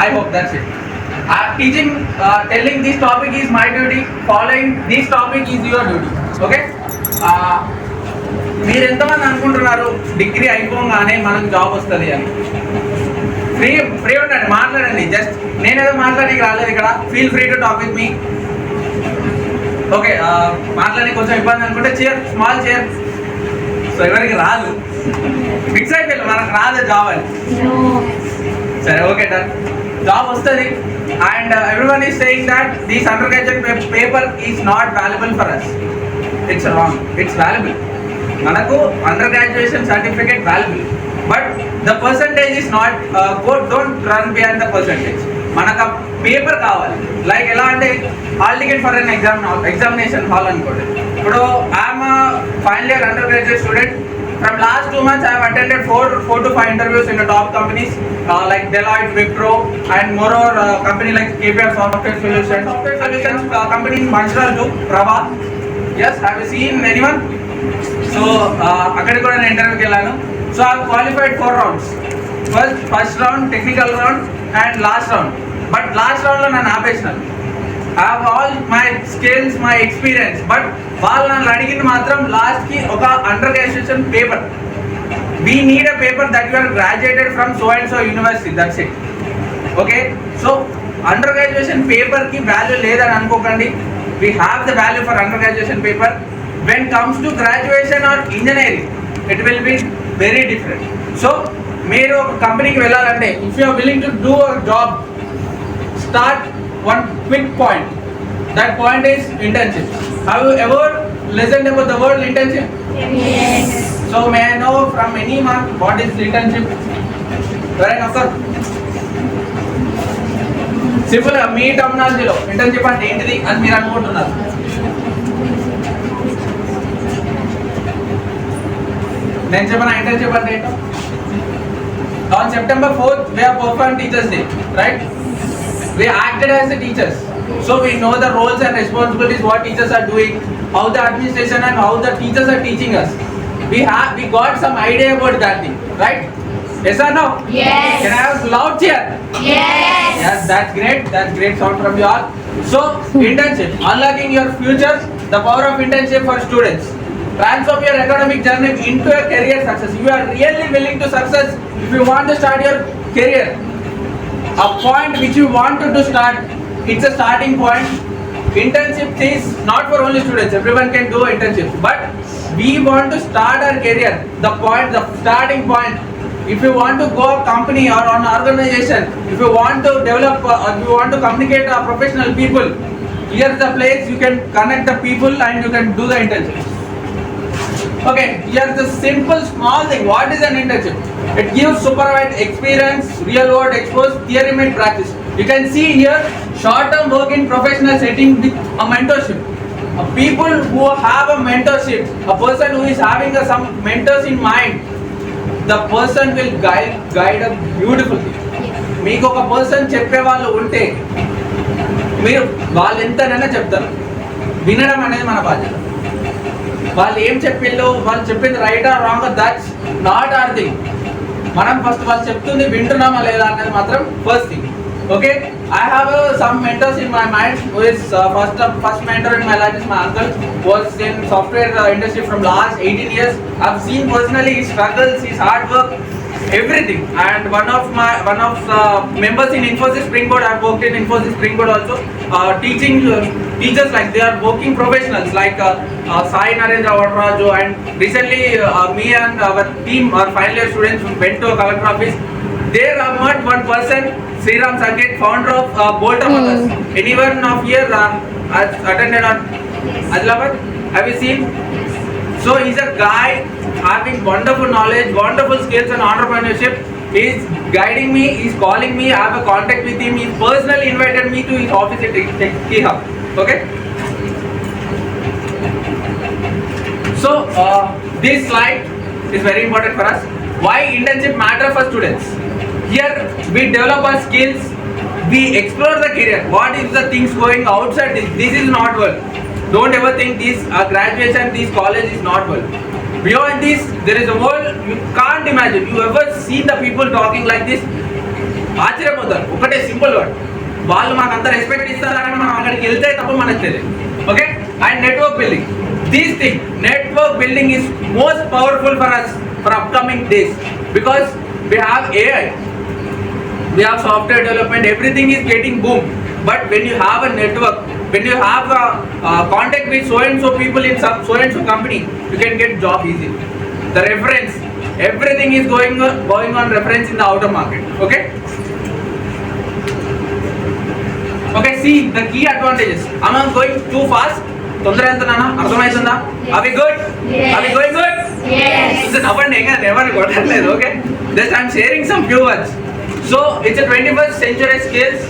I hope that's it. Teaching, telling this topic is my duty, following this topic is your duty. Okay? మీరు ఎంతమంది అనుకుంటున్నారు degree అయిపోగానే మనకు job వస్తుంది అని? ఫ్రీ ఉండండి, మాట్లాడండి. జస్ట్ నేనేదో మాట్లాడడానికి రాలేదు ఇక్కడ. Feel free to talk with me. Okay, మాట్లాడి కొంచెం ఇబ్బంది అనుకుంటే చైర్, స్మాల్ చైర్. సో ఎవరికి రాదు, ఫిక్స్ అయిపోయింది మనకు రాదు జాబ్ అని. సరే, ఓకే, డన్. జాబ్ వస్తుంది. And everyone is saying that this undergraduate paper is not valuable for us. It's wrong, it's valuable. మనకు under graduation certificate valuable, but the percentage is not. Don't run beyond the percentage. మనకు ఆ paper కావాలి. Like ఎలా అంటే hall ticket for an examination hall అనుకోండి. ఇప్పుడు I'm final year undergraduate student. From last 2 months, I have attended 4 to 5 interviews in the top companies like Deloitte, Wipro, and more company like KPR Software Solutions. Software Solutions company in Manchral too, Prabha. Yes, have you seen anyone? So, akkadi kuda na interview ki ellanu. So, I have qualified 4 rounds. First round, technical round, and last round. But last round lo nanu apesnanu. I have all my skills, my experience, but వాళ్ళు నన్ను అడిగింది మాత్రం లాస్ట్కి ఒక under graduation paper. We need a paper that you are graduated from so and so university, that's it. Okay, so under graduation పేపర్కి value లేదని అనుకోకండి. We have the value for under graduation paper. When comes to graduation or engineering, it will be very different. So మీరు ఒక కంపెనీకి వెళ్ళాలంటే, if you are willing to do a job, start one quick point. That point is internship. Have you ever listened about the word internship? Yes. So may I know from anyone what is internship? Right, sir. Simple me టర్మినాలజీలో internship అంటే ఏంటిది అని మీరు అనుకుంటున్నారు? నేను చెప్పిన internship అంటే ఏంటో. On September 4th we have performed Teachers Day, right? We acted as the teachers, so we know the roles and responsibilities, what teachers are doing, how the administration and how the teachers are teaching us. We got some idea about that thing, right? Yes or no? Yes. Can I have loud cheer? Yes. Yes, that's great sound from you all. So internship, unlocking your future, the power of internship for students. Transform your academic journey into a career success. You are really willing to success if you want to start your career. A point which you want to start, it's a starting point. Internship is not for only students, everyone can do internship, but we want to start our career. The starting point, if you want to go a company or an organization, if you want to develop, if you want to communicate with professional people, here's the place you can connect the people and you can do the internship. Okay, here's the simple small thing. What is an internship? It gives supervised experience, real world exposed, theory made practice. You can see here short term work in professional setting with a mentorship. People who have a mentorship, a person who is having some mentors in mind, the person will guide a beautiful thing. మీకు ఒక person చెప్పే వాళ్ళు ఉంటే మీరు వాళ్ళు ఎంతనైనా చెప్తారు. వినడం అనేది మన బాధ్యత. వాళ్ళు ఏం చెప్పిళ్ళు, వాళ్ళు చెప్పింది right are wrong, that's not our thing. మనం ఫస్ట్ వాళ్ళు చెప్తుంది వింటున్నామా లేదా అనేది మాత్రం first thing. Okay, I have some mentors in my mind. Who is first mentor in my life is my uncle, was in software industry from last 18 years. I've seen personally his struggles, his hard work, everything. And one of members in Infosys Springboard, I've worked in Infosys Springboard also, teaching teachers, like they are working professionals like Sai Narendra Vadraju, and recently me and our team, our final year students, went to a collector office. There I met one person, Sriram Sanket, founder of Bolt of Others. Anyone of here has attended on Adilabad? Have you seen? So he's a guy having wonderful knowledge, wonderful skills and entrepreneurship. He's guiding me, he's calling me, I have a contact with him. He personally invited me to his office at Key Hub. Okay? So this slide is very important for us. Why internship matter for students? Here we develop our skills, we explore the career. What is the things going outside this? This is not world. Don't ever think this graduation, this college is not world. Beyond this, there is a world you can't imagine. You ever seen the people talking like this? ఆశ్చర్యపోతారు. ఒకటే simple word, వాళ్ళు మాకు అంత respect ఇస్తారని మనం అక్కడికి వెళ్తే తప్ప మనకు తెలియదు. Okay, and network building, these thing network building is most powerful for us for upcoming days because we have AI, we have software development, everything is getting boom. But when you have a network, when you have a contact with so and so people in some so and so company, you can get job easy. The reference, everything is going on reference in the outer market. Okay, okay, see the key advantages. Am I going too fast? తొందర వెళ్తున్నానా? అర్థమవుతుందా? అవి good, అవి going good. నవ్వండి, ఇంకా ఎవరిని కొట్టట్లేదు. Okay, just I'm sharing some few words. So it's a 21st century skills,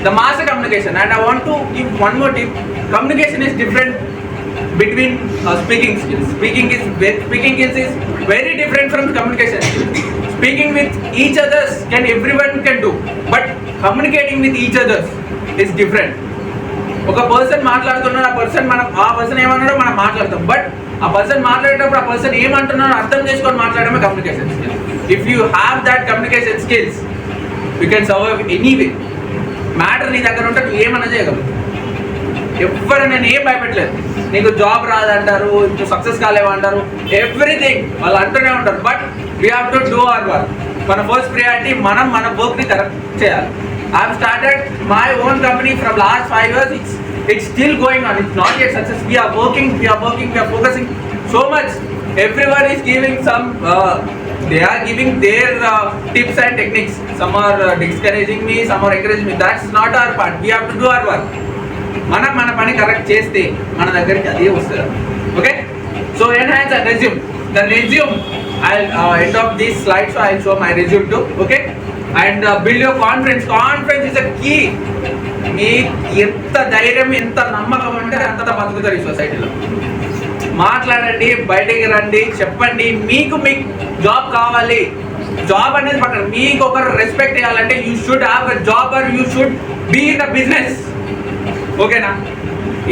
the mass communication, and I want to give one more tip. Communication is different between speaking skills. Speaking skills is very different from communication skills. Speaking with each others everyone can do, but communicating with each others is different. ఒక person మాట్లాడుతున్నాడు, ఆ person ఏమన్నాడో మనం మాట్లాడతాం, but ఆ person మాట్లాడేటప్పుడు ఆ person ఏమంటున్నాడో అర్థం చేసుకొని మాట్లాడమే communication skills. If you have that communication skills you can survive anyway. Matter నీ దగ్గర ఉంటే నువ్వు ఏమన్నా చేయగలవు. ఎవరు నేను ఏం భయపెట్టలేదు. నీకు జాబ్ రాదంటారు, నువ్వు సక్సెస్ కాలేవంటారు, ఎవ్రీథింగ్ వాళ్ళు అంటూనే ఉంటారు. But we have to do our work. మన ఫస్ట్ ప్రియారిటీ మనం మన వర్క్ని కరెక్ట్ చేయాలి. I've started my own company from last 5 years. It's still going on. It's not yet success. We are working, we are focusing so much. Everyone is giving some, they are giving their tips and techniques. Some are discouraging me, some are encouraging me. That's not our part. We have to do our work. మన పని correct చేస్తే మన దగ్గరికి అదే వస్తుంది. Okay, so enhance and resume. The resume, I'll end of this slide, so I'll show my resume too. Okay, and build your confidence. Confidence is a key. మీ ఎంత ధైర్యం, ఎంత నమ్మకం అంటే అంత బతుకుతారు ఈ సొసైటీలో. మాట్లాడండి, బయటికి రండి, చెప్పండి. మీకు జాబ్ కావాలి, జాబ్ అనేది పక్కన, మీకు ఒకరు రెస్పెక్ట్ ఇవ్వాలంటే you should have a job or you should be in the business. ఓకేనా?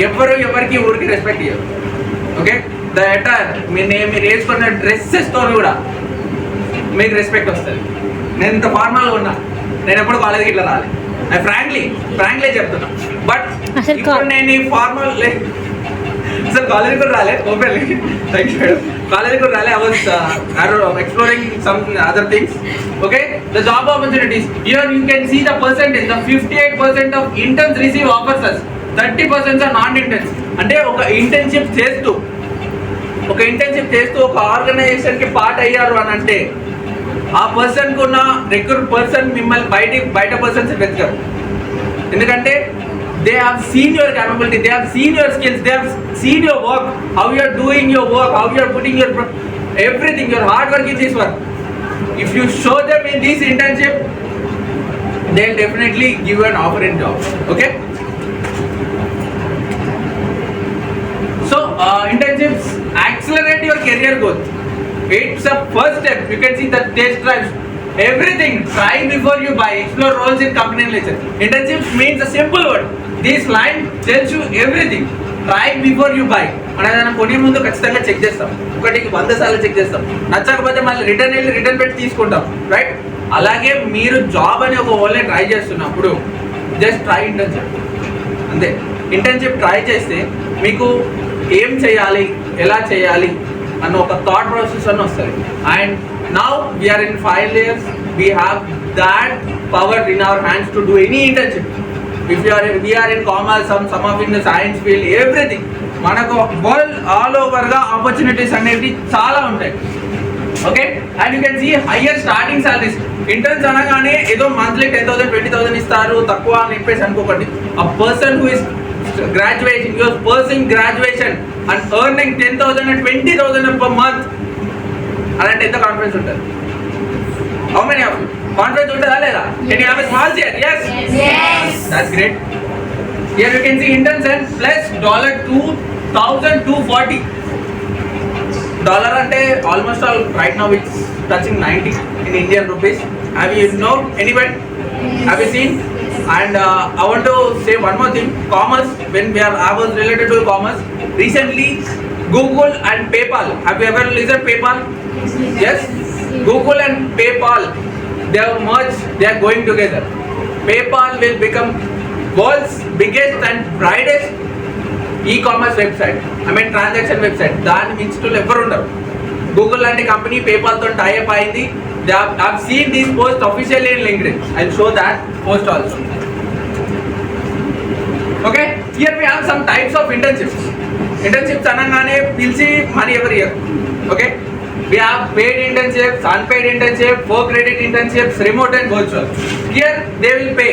ఎవరికి ఊరికి రెస్పెక్ట్ ఇవ్వరు. ఓకే, ద ఎటైర్ మీరు వేసుకున్న డ్రెస్సెస్తో కూడా మీకు రెస్పెక్ట్ వస్తుంది. నేను ఇంత ఫార్మల్గా ఉన్నా, నేను ఎప్పుడు కాలేజీకి ఇట్లా రాలేదు. నేను ఫ్రాంక్లీ చెప్తున్నా. బట్ ఇప్పుడు నేను ఈ ఫార్మల్ అసలు కాలేజీ కూడా రాలే. ఓపెన్లీ కాలేజీ కూడా రాలే. I was exploring some other things. Okay, the job opportunities. Here you can see the percentage. The 58% of interns receive offers us. 30% are non-interns. అంటే ఒక ఇంటర్న్షిప్ చేస్తూ ఒక ఆర్గనైజేషన్కి పార్ట్ అయ్యారు అని అంటే ఆ పర్సన్కు ఉన్న రిక్రూట్ పర్సన్ మిమ్మల్ని బయట పర్సన్స్ వెతకరు. ఎందుకంటే they have seen your capability, they have seen your skills, they have seen your work, how you are doing your work, how you are putting your everything, your hard work in this work. If you show them in this internship they will definitely give you an offer in job. Okay, so internships accelerate your career growth. It's a first step. You can see the test drives, everything. Try before you buy. Explore roles in company nature. Internships means a simple word. This line tells you everything. Try before you buy. మనం ఏదైనా కొనే ముందు ఖచ్చితంగా check చేస్తాం, ఒకటికి 100 సార్లు check చేస్తాం. నచ్చకపోతే మళ్ళీ రిటర్న్ పెట్టి తీసుకుంటాం, రైట్? అలాగే మీరు జాబ్ అని ఒక ఓన్లీ ట్రై చేస్తున్నప్పుడు జస్ట్ ట్రై ఇంటర్న్షిప్, అంతే. ఇంటర్న్షిప్ ట్రై చేస్తే మీకు ఏం చేయాలి, ఎలా చేయాలి అన్న ఒక థాట్ ప్రాసెస్ అని వస్తుంది. And now we're in 5 years, we have that power in our hands to do any internship. If we're in commerce, some of in the science field, everything. మనకు వరల్డ్ ఆల్ ఓవర్గా opportunities అనేవి చాలా ఉంటాయి. Okay, and you can see higher starting salaries. Interns అనగానే ఏదో monthly 10,000 20,000 ఇస్తారు తక్కువ అని చెప్పేసి అనుకోకండి. A person who is graduation, you are pursuing graduation and earning 10,000 and 20,000 per month, అలాంటి ఎంత కాన్ఫిడెన్స్ ఉంటుంది? How many of you confidence ఉంటుందా లేదా? Can you have a small share? Yes, that's great. Here you can see interns and plus $2,240. Dollar అంటే almost all right now it's touching 90 in Indian rupees. Have you know anybody? Have you seen? And I want to say one more thing. Commerce, I was related to commerce. Recently, Google and PayPal. Have you ever listened PayPal? Yes. Google and PayPal. they have merged, they are going together. PayPal will become world's biggest and brightest e-commerce website. I mean transaction website. దాని మించులు ఎవరు ఉండరు. Google లాంటి company పేపాల్తో tie up అయింది. I've seen this post officially in LinkedIn. I'll show that post also. Okay, here we have some types of internships. Internships అనగానే పిలిచి money ఎవరు year. Okay, we have paid internships, unpaid internships, 4 credit internships, remote and virtual. Here they will pay.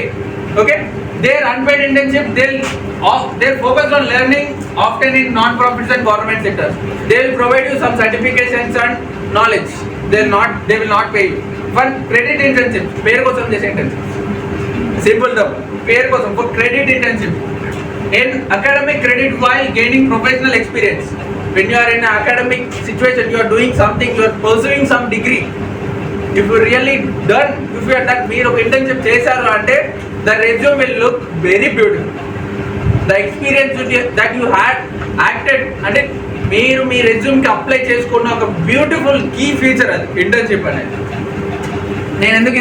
Okay, their unpaid internship they'll focus on learning often in non-profits and government sectors. They will provide you some certifications and knowledge. They will not pay you. One credit internship, పేరు కోసం చేసే internship. Simple though, పేరు కోసం for credit internship. In academic credit while gaining professional experience. When you are in an academic situation, you are doing something, you are pursuing some degree. If you really done, if you are that మీరు ఒక internship చేశారు అంటే the resume will look very beautiful. The experience that you had acted అంటే మీరు మీ రెజ్యూమ్కి apply చేసుకున్న ఒక beautiful key feature అది internship అనేది. నేను ఎందుకు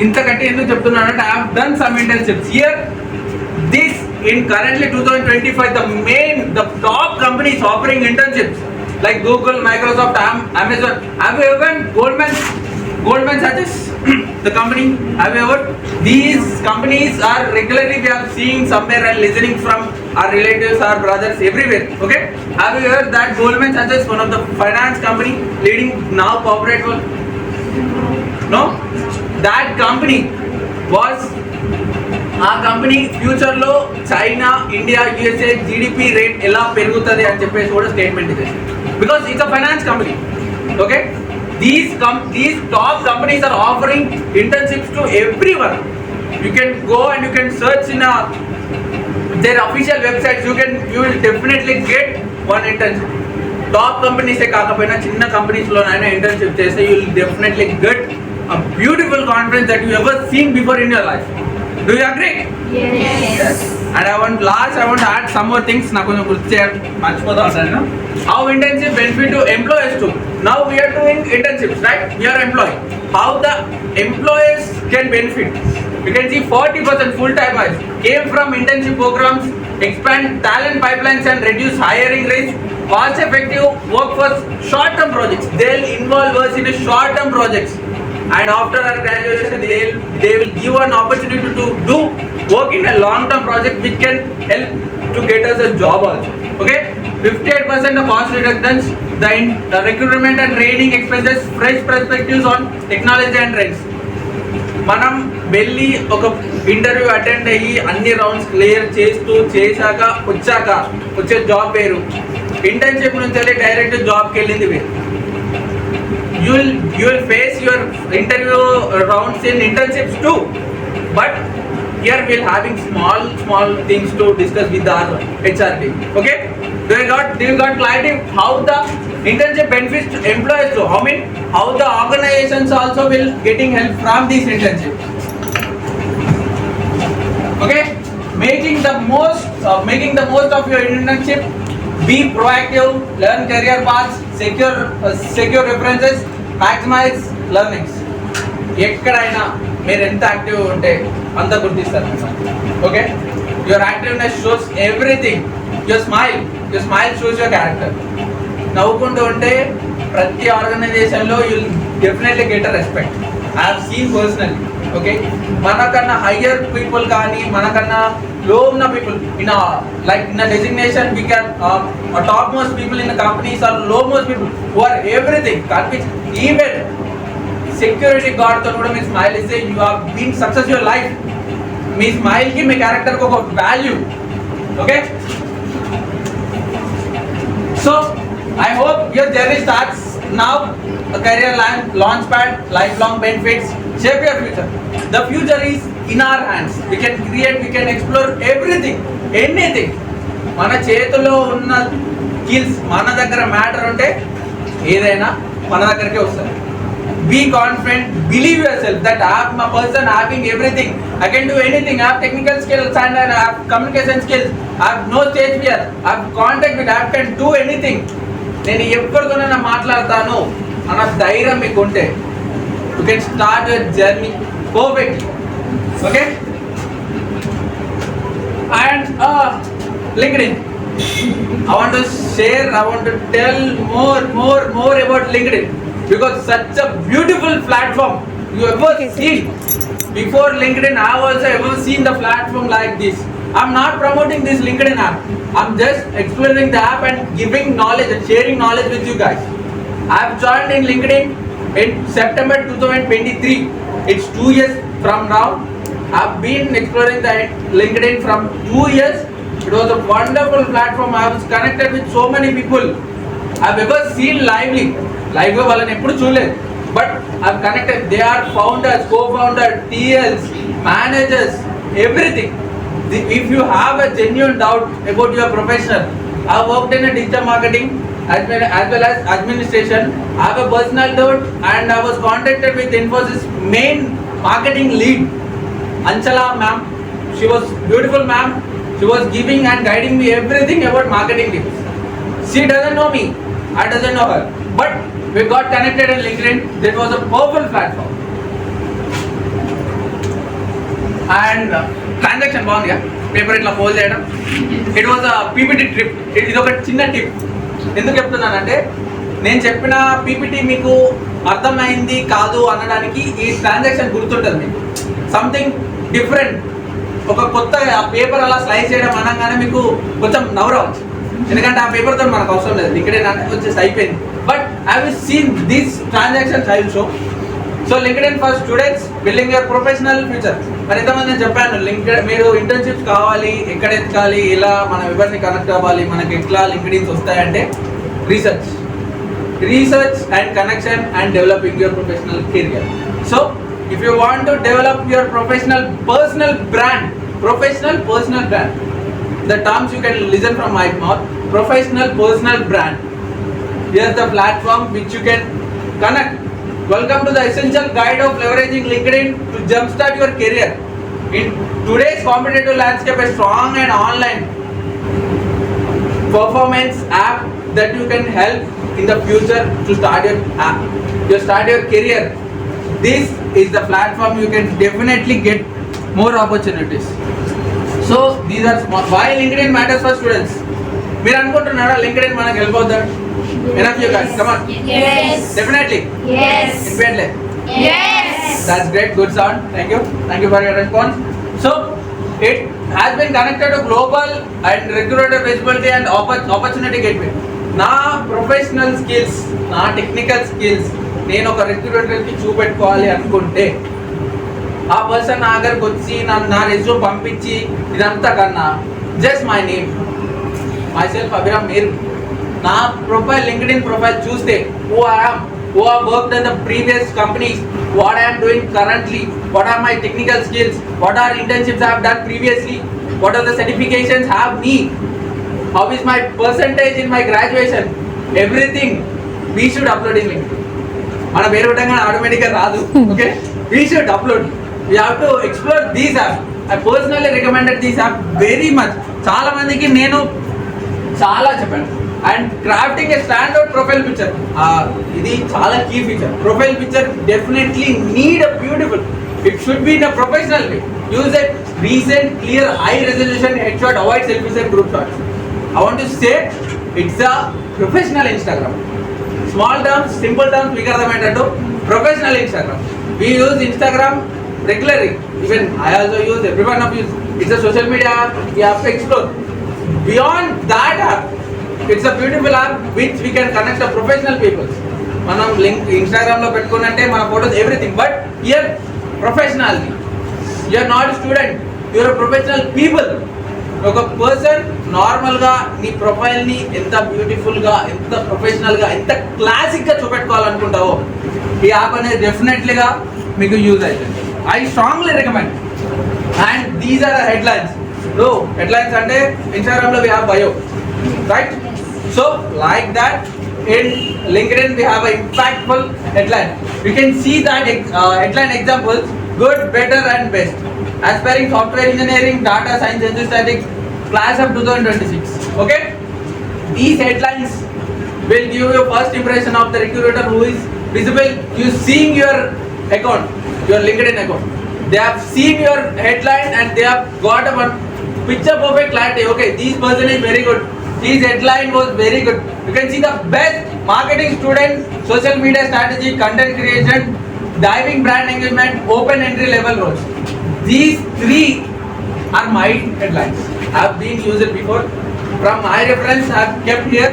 ఇంత గట్టి ఎందుకు చెప్తున్నాను అంటే I have done some internships here. This in currently 2025 the top companies offering internships like Google, Microsoft, Amazon. Have you ever Goldman Sachs the company, have you ever? These companies are regularly we are seeing somewhere and listening from our relatives, our brothers everywhere. Okay, have you heard that Goldman Sachs is one of the finance company leading now corporate world? No, that company was ఆ company ఫ్యూచర్లో China, India, USA GDP rate ఎలా పెరుగుతుంది అని చెప్పేసి కూడా statement ఇది. Because it's a finance company. Okay, these top companies are offering internships to everyone. You can go and you can search in their official websites. You will definitely get one internship. Top companies ఏ కాకపోయినా చిన్న కంపెనీస్లోనైనా internship చేస్తే you will definitely get a beautiful conference that you ever seen before in your life. Do you agree? Yes. And I want to add some more things. Na konjam gurtu cheyandi marchipoda untanu. How internship benefit to employers too. Now we are doing internships, right? We are employee. How the employers can benefit? You can see 40% full-time hires came from internship programs, expand talent pipelines and reduce hiring risk, cost-effective work for short-term projects. They'll involve us in a short-term projects. And after our graduation, they will give an opportunity to do work in a long-term project which can help to get us a job also. Okay, 58% of cost reductions, the recruitment and training expenses, fresh perspectives on technology and trends. మనం వెళ్ళి ఒక interview attend అయ్యి అన్ని rounds clear చేశాక వచ్చే job పేరు. Internship నుంచి వెళ్ళి డైరెక్ట్ జాబ్కి వెళ్ళింది వేరు. You will face your interview rounds in internships too, but here we are having small things to discuss with our HR team. Okay, do you got clarity how the internship benefits to employees too? How the organizations also will getting help from these internships. Okay, making the most of your internship. Be proactive, learn career paths, secure references, maximize learnings. ఎక్కడైనా మీరు ఎంత active ఉంటే అంత గుర్తిస్తారు. Okay, your activeness shows everything. Your smile shows your character. నవ్వుకుంటూ ఉంటే ప్రతి ఆర్గనైజేషన్లో you will definitely get a respect. I have seen personally. Okay, మనకన్నా హయ్యర్ పీపుల్ కానీ మనకన్నా low ఉన్న people in a designation we can topmost people in the companies are lowmost people who are everything. Even security guard తో కూడా మీ smile ఇస్తే you have been success your life. Me smile కి మీ character కి ఒక value. Okay, so I hope your journey starts now. A career launchpad, lifelong benefits, shape your future. The future is in our hands. We can create, we can explore everything, anything. మన చేతిలో ఉన్న skills మన దగ్గర matter ఉంటే ఏదైనా మన దగ్గరకే వస్తుంది. Be confident, believe yourself that I am a person having everything. I can do anything. I have technical skills and I have communication skills. I have no stage fear. I have contact with. I can do anything. నేను ఎవరితోనైనా మాట్లాడతాను అన్న ధైర్యం మీకు ఉంటే you can start your journey perfectly. Okay? And LinkedIn. I want to tell more about LinkedIn because such a beautiful platform you ever seen. Before LinkedIn, I have also ever seen the platform like this. I'm not promoting this LinkedIn app. I'm just exploring the app and giving knowledge and sharing knowledge with you guys. I've joined in LinkedIn in September 2023. It's 2 years from now. I've been exploring the LinkedIn from 2 years. It was a wonderful platform. I was connected with so many people I've ever seen lively. Live వాళ్ళని ఎప్పుడు చూడలేదు. But I've connected. They are founders, co-founders, TLs, managers, everything. If you have a genuine doubt about your profession, I worked in a digital marketing as well as administration. I have a personal doubt and I was contacted with Infosys main marketing lead, Anchala ma'am. She was beautiful ma'am. She was giving and guiding me everything about marketing tips. She doesn't know me. I doesn't know her. But we got connected in LinkedIn. That was a powerful platform. And transaction బాగుంది paper ఇట్లా fold చేయడం. It was a PPT trip. ఇది ఒక చిన్న tip. ఎందుకు చెప్తున్నానంటే నేను చెప్పిన పీపీటీ మీకు అర్థమైంది కాదు అనడానికి ఈ ట్రాన్సాక్షన్ గుర్తుంటుంది మీకు. సంథింగ్ డిఫరెంట్, ఒక కొత్త పేపర్ అలా స్లైస్ చేయడం అనగానే మీకు కొంచెం నవ్వవచ్చు. ఎందుకంటే ఆ పేపర్తో మనకు అవసరం లేదు, లింక్డ్ఇన్ అనేది వచ్చేసి అయిపోయింది. But I will seen this transactions I will show. So LinkedIn for students building your professional future. మరి ఎంతమంది నేను చెప్పాను మీరు ఇంటర్న్షిప్స్ కావాలి, ఎక్కడ ఎత్తుకాలి, ఇలా మనం ఎవరిని కనెక్ట్ అవ్వాలి, మనకి ఎట్లా లింక్డ్ఇన్స్ వస్తాయంటే research and connection and developing your professional career. So if you want to develop your professional personal brand, the terms you can listen from my mouth, professional personal brand, here's the platform which you can connect. Welcome to the essential guide of leveraging LinkedIn to jumpstart your career in today's competitive landscape. A strong and online performance app that you can help in the future to start your career. This is the platform you can definitely get more opportunities. So these are why LinkedIn matters for students. మీరు అనుకుంటున్నారా LinkedIn మనకు help అవుతాడు? Enough you guys, come on. Yes. Definitely. Yes. Yes. That's great, good sound. Thank you for your response. So it has been connected to global and recruiter visibility and opportunity gateway. నా professional skills, నా technical skills నేను ఒక రిక్రూటర్కి చూపెట్టుకోవాలి అనుకుంటే ఆ person నా దగ్గరకు వచ్చి నా రెజ్యూమ్ పంపించి ఇదంతా కన్నా just my name, my self Abhiram మీరు నా ప్రొఫైల్ లింక్డ్ఇన్ ప్రొఫైల్ చూస్తే who I am, who have worked in the previous companies, what I am doing currently, what are my technical skills, what are internships I have done previously, what are the certifications have me, how is my percentage in my graduation, everything we should upload in LinkedIn. మన పేరు పెట్టగానే ఆటోమేటిక్గా రాదు. Okay, we should upload. We have to explore these app. I personally recommended these app very much. చాలా మందికి నేను చాలా చెప్పాను. And crafting a standard profile picture, ఇది చాలా key feature. Profile picture definitely need a beautiful. It should be in a professional way. Use a recent clear high resolution head shot, avoid selfies and group shots. I want to say it's a professional Instagram. Small terms, simple terms, మీకు అర్థమయ్యేటట్టు professional Instagram. We use Instagram regularly. Even I also use, everyone of use. It's a social media app. We have to explore. Beyond that app, it's a beautiful app which we can connect the professional people. మనం link ఇన్స్టాగ్రామ్లో పెట్టుకున్నట్టే మన photos everything. But here professionality. You're not student, you're professional people. ఒక person నార్మల్గా నీ ప్రొఫైల్ని ఎంత బ్యూటిఫుల్గా, ఎంత ప్రొఫెషనల్గా, ఎంత క్లాసిక్గా చూపెట్టుకోవాలనుకుంటావో ఈ యాప్ అనేది డెఫినెట్లీగా మీకు యూజ్ అవుతుంది. I strongly recommend. And these are the headlines. So headlines అంటే ఇన్స్టాగ్రామ్లో we have bio, right? So like that in LinkedIn we have an impactful headline. You can see that headline examples: good, better and best. Aspiring software engineering, data science and statistics, class of 2026. Okay, these headlines will give you first impression of the recruiter who is visible. You seeing your account, your LinkedIn account. They have seen your headline and they have got a one picture perfect clarity. Okay, this person is very good. His headline was very good. You can see the best marketing student, social media strategy, content creation, diving brand engagement, open entry level roles. These three are my headlines. I have been used before. From my reference, I have kept here.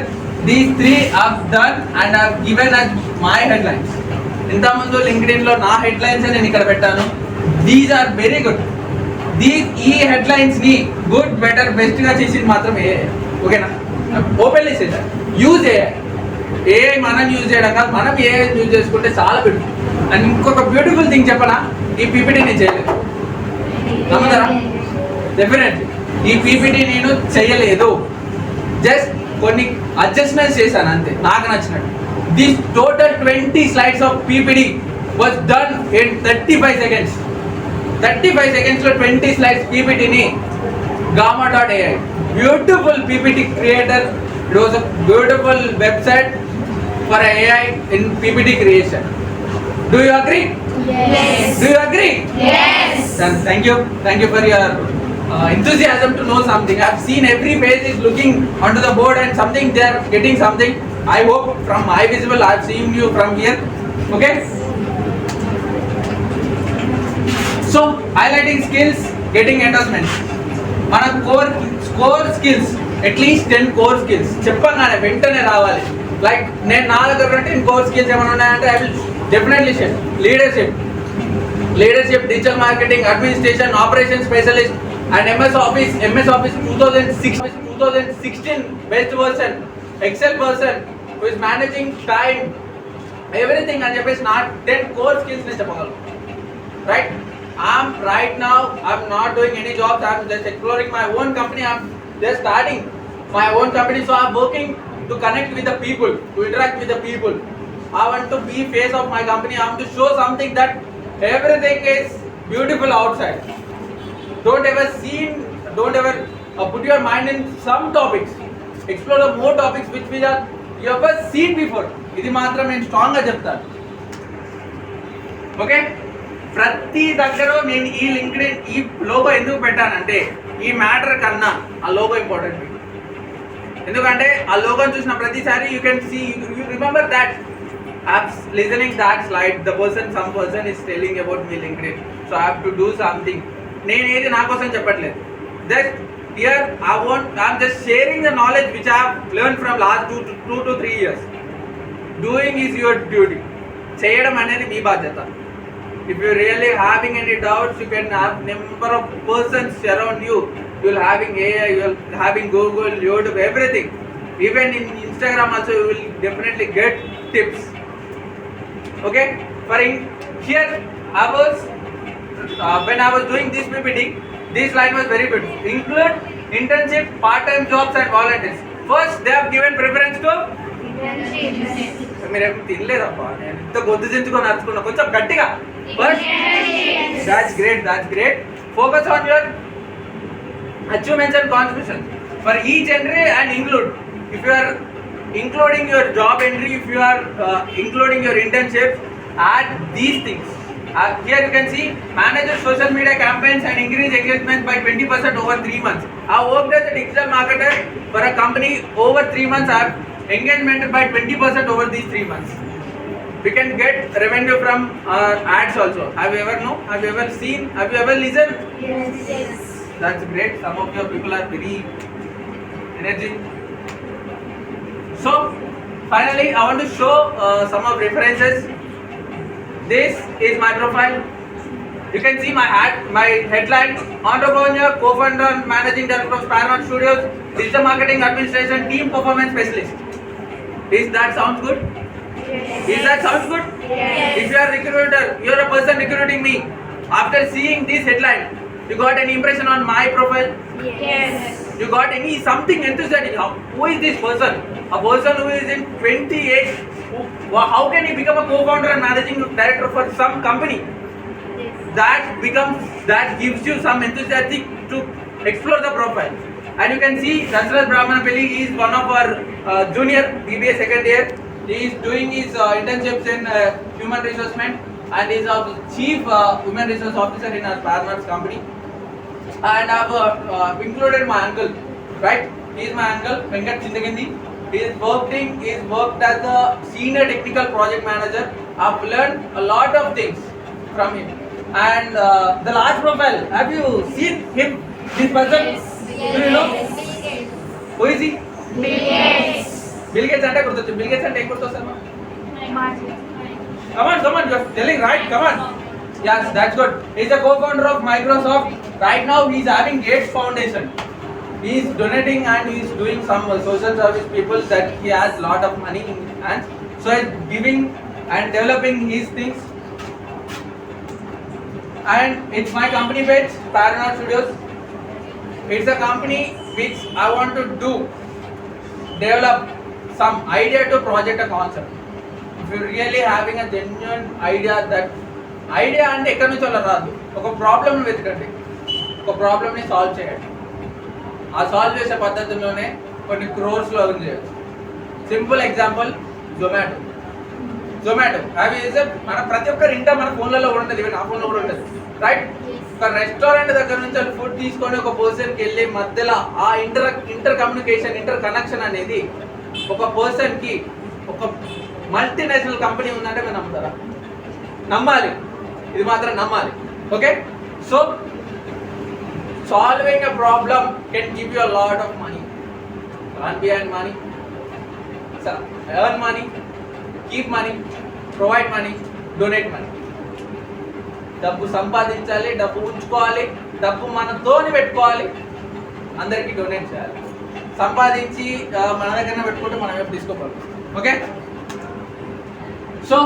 These three I have done and I have given as my headlines. ఇంతకుముందు LinkedIn లో నా headlines నేను ఇక్కడ పెట్టాను. These are very good. ఈ headlines ని good better best గా చేసింది మాత్రం ఏ, ఓకేనా? ఓపెన్లీ చేద్దాం. యూజ్ ఏ మనం యూజ్ చేయడం కాదు, మనం ఏ యూజ్ చేసుకుంటే చాలా బ్యూటిఫుల్. అండ్ ఇంకొక బ్యూటిఫుల్ థింగ్ చెప్పనా, ఈ పీపీటీ నేను చేయలేదు. నమ్ముతారా? డెఫినెట్లీ ఈ పీపీటీ నేను చేయలేదు. జస్ట్ కొన్ని అడ్జస్ట్మెంట్స్ చేశాను అంతే, నాకు నచ్చినట్టు. This total 20 slides of PPT was done in 35 seconds. 35 seconds లో 20 slides పీపీటీని gamma.ai beautiful PPT creator. It was a beautiful website for AI in PPT creation. Do you agree? Yes. Do you agree? Yes. Then thank you for your enthusiasm to know something. I've seen every page is looking onto the board and something they are getting something. I hope from my visible I've seen you from here. Okay. So highlighting skills, getting endorsements. మన core skills, at least 10 core skills చెప్పగానే వెంటనే రావాలి. Like నేను నా దగ్గర 10 core skills ఏమైనా ఉన్నాయంటే I will definitely share. Leadership, digital marketing, administration, operations specialist, and MS Office 2016 best version, Excel person who is managing time, everything అని చెప్పేసి నా 10 core skills నేను చెప్పగలను. Right? I'm not doing any jobs. I'm just exploring my own company. I'm just starting my own company, so I'm working to connect with the people, to interact with the people. I want to be face of my company. I want to show something that everything is beautiful outside. Don't ever put your mind in some topics. Explore the more topics which you ever seen before. ఇది మాత్రం నేను strong గా చెప్తాను. Okay, ప్రతి దగ్గర నేను ఈ LinkedIn ఈ లోగో ఎందుకు పెట్టానంటే ఈ మ్యాటర్ కన్నా ఆ లోగో ఇంపార్టెంట్. ఎందుకంటే ఆ లోగోని చూసిన ప్రతిసారి you can see, you remember that listening that slide, some person is telling about me LinkedIn, so I have to do something. నేను ఏది నా కోసం చెప్పట్లేదు. Just here I'm just sharing the knowledge which I have learned from last 2 to 3 years. Doing is your duty. చేయడం అనేది మీ బాధ్యత. If you really having any doubts, you can have number of persons around you. You will having AI, you will having Google, YouTube, everything. Even in Instagram also you will definitely get tips. Okay, here I was when I was doing this PPT, this line was very beautiful. Include internship, part-time jobs and volunteers. First they have given preference to మీరు తినలేదబ్బా, నేను ఇంత గొంతు చించుకొని నడుచుకున్నా కొంచెం గట్టిగా. First, that's great. Focus on your achievements and contributions for each entry and include. If you are including your job entry, if you are including your internships, add these things. Here you can see manage social media campaigns and increase engagement by 20% over 3 months. I worked as a digital marketer for a company over 3 months. I have engagement by 20% over these 3 months. We can get revenue from ads also. Have you ever seen? Have you ever listened? Yes. That's great. Some of your people are very energetic. So finally I want to show some of references. This is my profile. You can see my headline: entrepreneur, co-founder, managing director of Paramount Studios, digital marketing, administration, team performance specialist. Is that sounds good? Yes. Is that sounds good? Yes. If you are a recruiter, you are a person recruiting me. After seeing this headline, you got any impression on my profile? Yes. You got any something enthusiastic? Who is this person? A person who is in 28. How can he become a co-founder and managing director for some company? That gives you some enthusiastic to explore the profile. And you can see Dasarath Brahmanapalli is one of our junior BBA second year. He is doing his internships in human resource management. and is our chief human resource officer in our Paramount's company. And I've included my uncle, right? He is my uncle, Venkat Chindagindi. He is worked as a senior technical project manager. I've learned a lot of things from him. And the large profile, have you seen him? This person? Do you know? Who is he? Bill Gates. Bill Gates ante gurtocchu. Bill Gates ante em gurtostadu? Come on, you're telling right, come on. Yes, that's good. He's the co-founder of Microsoft. Right now, he's having Gates Foundation. He's donating and he's doing some social service people that he has lot of money in his hands. So he's giving and developing his things. And it's my company page, Paranormal Studios. It's a company which I want to develop some idea to project a concept. If you're really having a genuine idea అంటే ఎక్కడి నుంచి అలా రాదు, ఒక problem వెతకండి, ఒక ప్రాబ్లమ్ని solve చేయండి. ఆ సాల్వ్ చేసే పద్ధతిలోనే కొన్ని క్రోర్స్లో ఎర్న్ చేయొచ్చు. సింపుల్ ఎగ్జాంపుల్ జొమాటో అవి మన ప్రతి ఒక్కరి ఇంట మన ఫోన్లలో కూడా ఉంటుంది, ఈవెన్ ఆ ఫోన్లో కూడా ఉంటుంది, రైట్? ఒక రెస్టారెంట్ దగ్గర నుంచి వాళ్ళు ఫుడ్ తీసుకొని ఒక పర్సన్కి వెళ్ళి మధ్యలో ఆ ఇంటర్ కమ్యూనికేషన్, ఇంటర్ కనెక్షన్ అనేది ఒక పర్సన్కి ఒక మల్టీనేషనల్ కంపెనీ ఉందంటే మీరు నమ్ముతారా? నమ్మాలి, ఇది మాత్రం నమ్మాలి. Okay, so solving a problem can give you a lot of money. Earn behind money, earn money, keep money, provide money, donate money. డబ్బు సంపాదించాలి, డబ్బు ఉంచుకోవాలి, డబ్బు మనతోని పెట్టుకోవాలి, అందరికీ డొనేట్ చేయాలి. సంపాదించి మన దగ్గర పెట్టుకుంటే మనం ఏం తీసుకోకూడదు. ఓకే, సో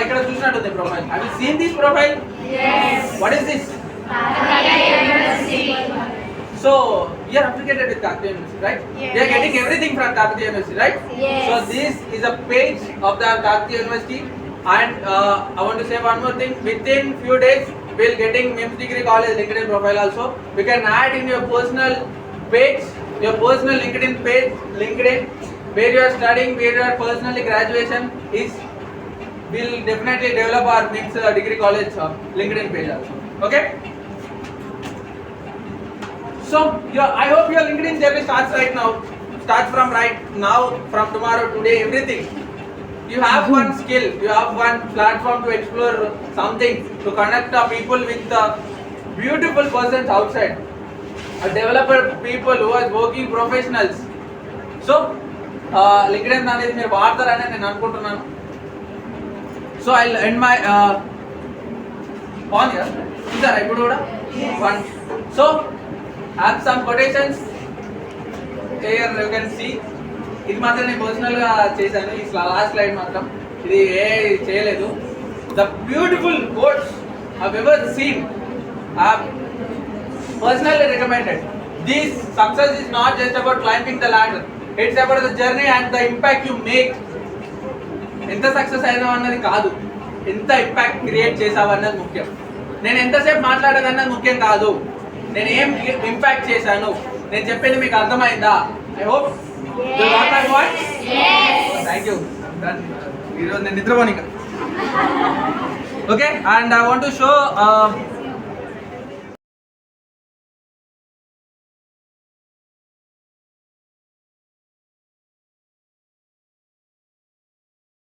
ఇక్కడ చూసినట్టుంది profile. Have you seen this profile? Yes. What is this? So you are affiliated with Kakatiya University, right? Yes. They are getting everything from Kakatiya University, right? Yes. So this is a page of the Kakatiya University, and I want to say one more thing. Within few days, we'll getting MIMS Degree College LinkedIn profile also. We can add in your personal page, your personal LinkedIn page, LinkedIn, where you are studying, where your personally graduation is. We'll definitely develop our MIMS Degree College LinkedIn page also. Okay. So I hope your LinkedIn journey starts right now. Starts from right now, from tomorrow, today, everything. You have one skill, you have one platform to explore something, to connect the people with the beautiful persons outside, a developer people who are working professionals. So LinkedIn అనేది మీరు వాడతారని నేను అనుకుంటున్నాను. So I'll end my on here. చూసారా ఇప్పుడు కూడా one. So have some quotations here, you can see. ఇది మాత్రం నేను పర్సనల్గా చేశాను, ఈ లాస్ట్ స్లైడ్ మాత్రం ఇది చేయలేదు. The beautiful quotes I've ever seen, I've personally recommended. This success is not just about climbing the ladder, it's about the journey and the impact you make. ఎంత సక్సెస్ అయినావు అన్నది కాదు, ఎంత ఇంపాక్ట్ క్రియేట్ చేసావు అన్నది ముఖ్యం. నేను ఎంతసేపు మాట్లాడేదన్నది ముఖ్యం కాదు, నేను ఏం ఇంపాక్ట్ చేశాను, నేను చెప్పేది మీకు అర్థమైందా? I hope you got my point? Yes. Thank you. Done. ఈరోజు నేను నిద్రపోనిక. Okay, and I want to show